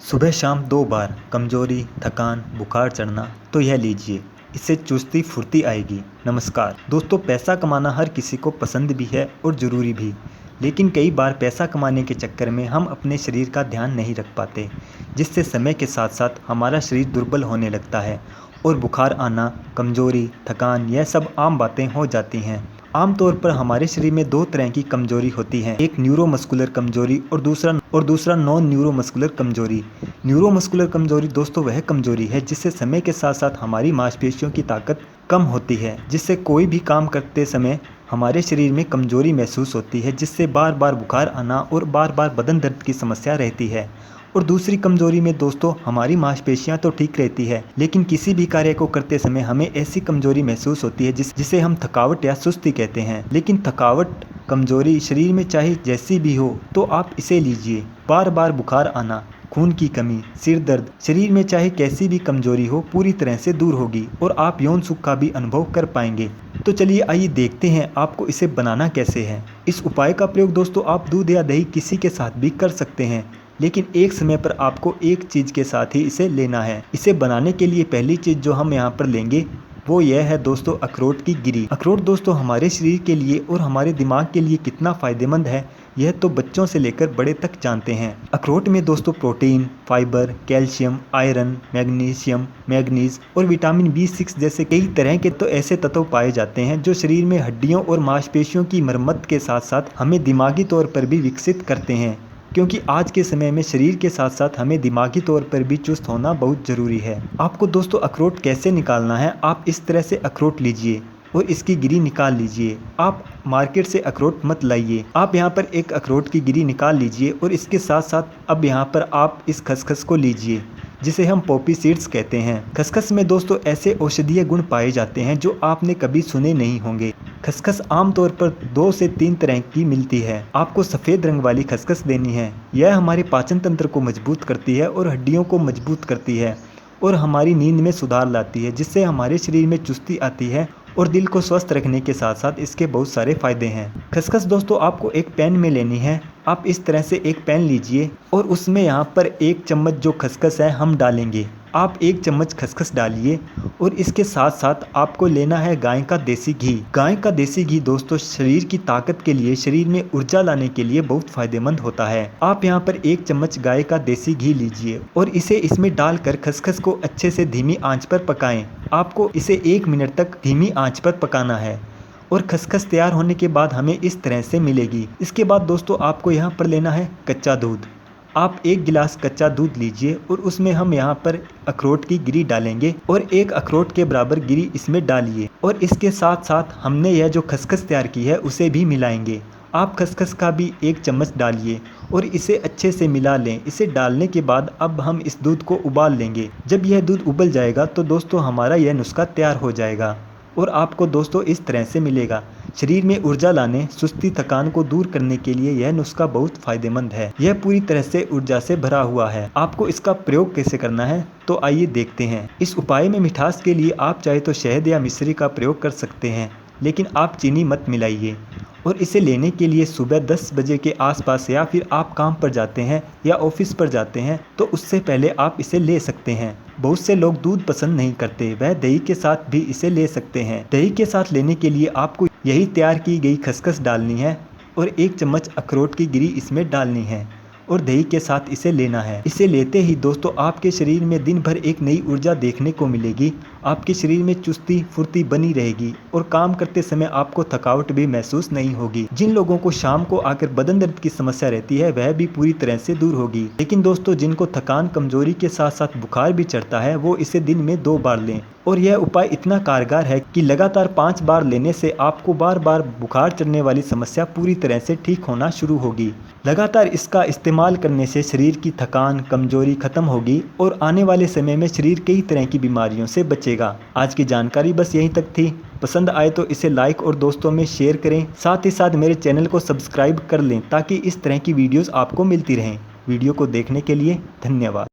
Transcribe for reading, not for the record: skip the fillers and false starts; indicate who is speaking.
Speaker 1: सुबह शाम 2 बार कमजोरी, थकान, बुखार चढ़ना तो यह लीजिए, इससे चुस्ती फुर्ती आएगी। नमस्कार दोस्तों, पैसा कमाना हर किसी को पसंद भी है और ज़रूरी भी। लेकिन कई बार पैसा कमाने के चक्कर में हम अपने शरीर का ध्यान नहीं रख पाते, जिससे समय के साथ साथ हमारा शरीर दुर्बल होने लगता है और बुखार आना, कमजोरी, थकान यह सब आम बातें हो जाती हैं। आमतौर पर हमारे शरीर में 2 तरह की कमजोरी होती हैं, एक न्यूरोमस्कुलर कमजोरी और दूसरा नॉन न्यूरोमस्कुलर कमजोरी। न्यूरोमस्कुलर कमजोरी दोस्तों वह कमजोरी है जिससे समय के साथ साथ हमारी मांसपेशियों की ताकत कम होती है, जिससे कोई भी काम करते समय हमारे शरीर में कमजोरी महसूस होती है, जिससे बार बार बुखार आना और बार बार बदन दर्द की समस्या रहती है। और दूसरी कमजोरी में दोस्तों हमारी मांसपेशियां तो ठीक रहती है, लेकिन किसी भी कार्य को करते समय हमें ऐसी कमजोरी महसूस होती है जिसे हम थकावट या सुस्ती कहते हैं। लेकिन थकावट, कमजोरी शरीर में चाहे जैसी भी हो तो आप इसे लीजिए। बार बार बुखार आना, खून की कमी, सिर दर्द, शरीर में चाहे कैसी भी कमजोरी हो पूरी तरह से दूर होगी और आप यौन सुख का भी अनुभव कर पाएंगे। तो चलिए आइए देखते हैं आपको इसे बनाना कैसे है। इस उपाय का प्रयोग दोस्तों आप दूध या दही किसी के साथ भी कर सकते हैं, लेकिन एक समय पर आपको एक चीज़ के साथ ही इसे लेना है। इसे बनाने के लिए पहली चीज़ जो हम यहाँ पर लेंगे वो यह है दोस्तों अखरोट की गिरी। अखरोट दोस्तों हमारे शरीर के लिए और हमारे दिमाग के लिए कितना फ़ायदेमंद है यह तो बच्चों से लेकर बड़े तक जानते हैं। अखरोट में दोस्तों protein, fibre, calcium, iron, magnesium, manganese और विटामिन B6 जैसे कई तरह के तो ऐसे तत्व पाए जाते हैं जो शरीर में हड्डियों और मांसपेशियों की मरम्मत के साथ साथ हमें दिमागी तौर पर भी विकसित करते हैं, क्योंकि आज के समय में शरीर के साथ साथ हमें दिमागी तौर पर भी चुस्त होना बहुत ज़रूरी है। आपको दोस्तों अखरोट कैसे निकालना है, आप इस तरह से अखरोट लीजिए और इसकी गिरी निकाल लीजिए। आप मार्केट से अखरोट मत लाइए, आप यहाँ पर एक अखरोट की गिरी निकाल लीजिए और इसके साथ साथ अब यहाँ पर आप इस खसखस को लीजिए जिसे हम पॉपी सीड्स कहते हैं। खसखस में दोस्तों ऐसे औषधीय गुण पाए जाते हैं जो आपने कभी सुने नहीं होंगे। खसखस आमतौर पर 2 से 3 तरह की मिलती है। आपको सफ़ेद रंग वाली खसखस लेनी है। यह हमारे पाचन तंत्र को मजबूत करती है और हड्डियों को मजबूत करती है और हमारी नींद में सुधार लाती है, जिससे हमारे शरीर में चुस्ती आती है और दिल को स्वस्थ रखने के साथ साथ इसके बहुत सारे फायदे हैं। खसखस दोस्तों आपको एक पैन में लेनी है। आप इस तरह से एक पैन लीजिए और उसमें यहाँ पर 1 चम्मच जो खसखस है हम डालेंगे। आप 1 चम्मच खसखस डालिए और इसके साथ साथ आपको लेना है गाय का देसी घी। गाय का देसी घी दोस्तों शरीर की ताकत के लिए, शरीर में ऊर्जा लाने के लिए बहुत फायदेमंद होता है। आप यहाँ पर 1 चम्मच गाय का देसी घी लीजिए और इसे इसमें डालकर खसखस को अच्छे से धीमी आंच पर पकाएं। आपको इसे 1 मिनट तक धीमी आंच पर पकाना है और खसखस तैयार होने के बाद हमें इस तरह से मिलेगी। इसके बाद दोस्तों आपको यहाँ पर लेना है कच्चा दूध। आप 1 गिलास कच्चा दूध लीजिए और उसमें हम यहाँ पर अखरोट की गिरी डालेंगे और 1 अखरोट के बराबर गिरी इसमें डालिए और इसके साथ साथ हमने यह जो खसखस तैयार की है उसे भी मिलाएंगे। आप खसखस का भी 1 चम्मच डालिए और इसे अच्छे से मिला लें। इसे डालने के बाद अब हम इस दूध को उबाल लेंगे। जब यह दूध उबल जाएगा तो दोस्तों हमारा यह नुस्खा तैयार हो जाएगा और आपको दोस्तों इस तरह से मिलेगा। शरीर में ऊर्जा लाने, सुस्ती, थकान को दूर करने के लिए यह नुस्खा बहुत फायदेमंद है। यह पूरी तरह से ऊर्जा से भरा हुआ है। आपको इसका प्रयोग कैसे करना है तो आइए देखते हैं। इस उपाय में मिठास के लिए आप चाहे तो शहद या मिश्री का प्रयोग कर सकते हैं, लेकिन आप चीनी मत मिलाइए। और इसे लेने के लिए सुबह 10 बजे के आसपास या फिर आप काम पर जाते हैं या ऑफिस पर जाते हैं तो उससे पहले आप इसे ले सकते हैं। बहुत से लोग दूध पसंद नहीं करते, वह दही के साथ भी इसे ले सकते हैं। दही के साथ लेने के लिए आपको यही तैयार की गई खसखस डालनी है और 1 चम्मच अखरोट की गिरी इसमें डालनी है और दही के साथ इसे लेना है। इसे लेते ही दोस्तों आपके शरीर में दिन भर एक नई ऊर्जा देखने को मिलेगी। आपके शरीर में चुस्ती फुर्ती बनी रहेगी और काम करते समय आपको थकावट भी महसूस नहीं होगी। जिन लोगों को शाम को आकर बदन दर्द की समस्या रहती है वह भी पूरी तरह से दूर होगी। लेकिन दोस्तों जिनको थकान, कमजोरी के साथ साथ बुखार भी चढ़ता है वो इसे दिन में 2 बार लें और यह उपाय इतना कारगर है कि लगातार 5 बार लेने से आपको बार बार बुखार चढ़ने वाली समस्या पूरी तरह से ठीक होना शुरू होगी। लगातार इसका इस्तेमाल करने से शरीर की थकान, कमजोरी खत्म होगी और आने वाले समय में शरीर कई तरह की बीमारियों से बचेगा। आज की जानकारी बस यहीं तक थी। पसंद आए तो इसे लाइक और दोस्तों में शेयर करें। साथ ही साथ मेरे चैनल को सब्सक्राइब कर लें ताकि इस तरह की वीडियोस आपको मिलती रहें। वीडियो को देखने के लिए धन्यवाद।